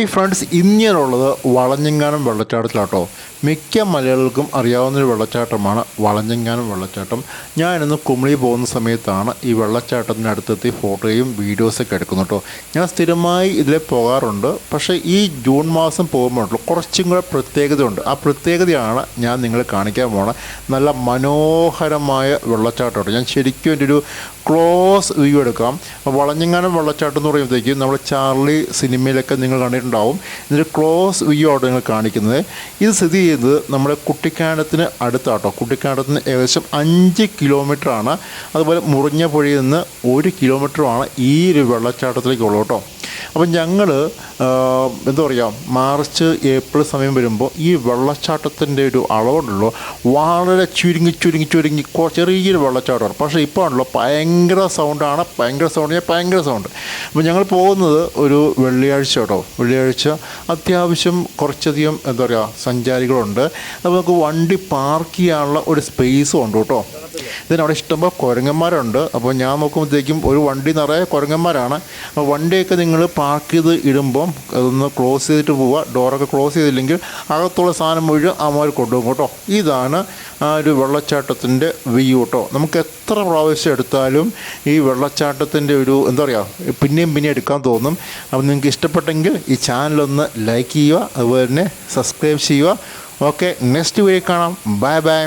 Hi friends, ഇന്ന് ഞാനുള്ളത് വളഞ്ഞെങ്ങാനം വെള്ളച്ചാട്ടത്തിലാട്ടോ. മിക്ക മലയാളികൾക്കും അറിയാവുന്നൊരു വെള്ളച്ചാട്ടമാണ് വളഞ്ഞെങ്ങാനം വെള്ളച്ചാട്ടം. ഞാനിന്ന് കുമളി പോകുന്ന സമയത്താണ് ഈ വെള്ളച്ചാട്ടത്തിൻ്റെ അടുത്തെത്തി ഫോട്ടോയും വീഡിയോസൊക്കെ എടുക്കുന്നത് കേട്ടോ. ഞാൻ സ്ഥിരമായി ഇതിലെ പോകാറുണ്ട്, പക്ഷേ ഈ ജൂൺ മാസം പോകുമ്പോഴുള്ളൂ കുറച്ചും കൂടെ പ്രത്യേകതയുണ്ട്. ആ പ്രത്യേകതയാണ് ഞാൻ നിങ്ങളെ കാണിക്കാൻ പോകുന്നത്. നല്ല മനോഹരമായ വെള്ളച്ചാട്ടം കേട്ടോ. ഞാൻ ശരിക്കും എൻ്റെ ഒരു ക്ലോസ് വ്യൂ എടുക്കാം. വളഞ്ഞെങ്ങാനം വെള്ളച്ചാട്ടം എന്ന് പറയുമ്പോഴത്തേക്കും നമ്മൾ ചാർലി സിനിമയിലൊക്കെ നിങ്ങൾ കണ്ടിട്ടുണ്ടാവും. ഇതിൻ്റെ ക്ലോസ് വ്യൂ ആട്ടോ നിങ്ങൾ കാണിക്കുന്നത്. ഇത് സ്ഥിതി ചെയ്തത് നമ്മുടെ കുട്ടിക്കാനത്തിന് അടുത്താട്ടോ. കുട്ടിക്കാനത്തിന് ഏകദേശം 5 കിലോമീറ്ററാണ്. അതുപോലെ മുറിഞ്ഞപുഴയിൽ നിന്ന് 1 കിലോമീറ്ററുമാണ് ഈ ഒരു വെള്ളച്ചാട്ടത്തിലേക്കുള്ളൂ കേട്ടോ. അപ്പം ഞങ്ങൾ എന്താ പറയുക, മാർച്ച് ഏപ്രിൽ സമയം വരുമ്പോൾ ഈ വെള്ളച്ചാട്ടത്തിൻ്റെ ഒരു അളവുണ്ടല്ലോ വളരെ ചുരുങ്ങി ചെറിയൊരു വെള്ളച്ചാട്ടമാണ്. പക്ഷേ ഇപ്പോൾ ആണല്ലോ ഭയങ്കര സൗണ്ടാണ്. ഭയങ്കര സൗണ്ട്. അപ്പോൾ ഞങ്ങൾ പോകുന്നത് ഒരു വെള്ളിയാഴ്ച കേട്ടോ. വെള്ളിയാഴ്ച അത്യാവശ്യം കുറച്ചധികം എന്താ പറയുക സഞ്ചാരികളുണ്ട്. അപ്പോൾ നമുക്ക് വണ്ടി പാർക്ക് ചെയ്യാനുള്ള ഒരു സ്പേസും ഉണ്ട് കേട്ടോ. ഇതിനവിടെ ഇഷ്ടംപോലെ കുരങ്ങന്മാരുണ്ട്. അപ്പോൾ ഞാൻ നോക്കുമ്പോഴത്തേക്കും ഒരു വണ്ടി നിറയെ കുരങ്ങന്മാരാണ്. അപ്പോൾ വണ്ടിയൊക്കെ നിങ്ങൾ പാർക്ക് ചെയ്ത് ഇടുമ്പം അതൊന്ന് ക്ലോസ് ചെയ്തിട്ട് പോവുക. ഡോറൊക്കെ ക്ലോസ് ചെയ്തില്ലെങ്കിൽ അകത്തുള്ള സാധനം മുഴുവൻ അവന്മാർ കൊണ്ടുപോകും കേട്ടോ. ഇതാണ് ആ ഒരു വെള്ളച്ചാട്ടത്തിൻ്റെ വ്യൂ കേട്ടോ. നമുക്ക് എത്ര പ്രാവശ്യം എടുത്താലും ഈ വെള്ളച്ചാട്ടത്തിൻ്റെ ഒരു എന്താ പറയുക പിന്നെയും എടുക്കാൻ തോന്നും. അപ്പോൾ നിങ്ങൾക്ക് ഇഷ്ടപ്പെട്ടെങ്കിൽ ഈ ചാനലൊന്ന് ലൈക്ക് ചെയ്യുക, അതുപോലെ തന്നെ സബ്സ്ക്രൈബ് ചെയ്യുക. ഓക്കെ, നെക്സ്റ്റ് വീഡിയോ കാണാം. ബൈ.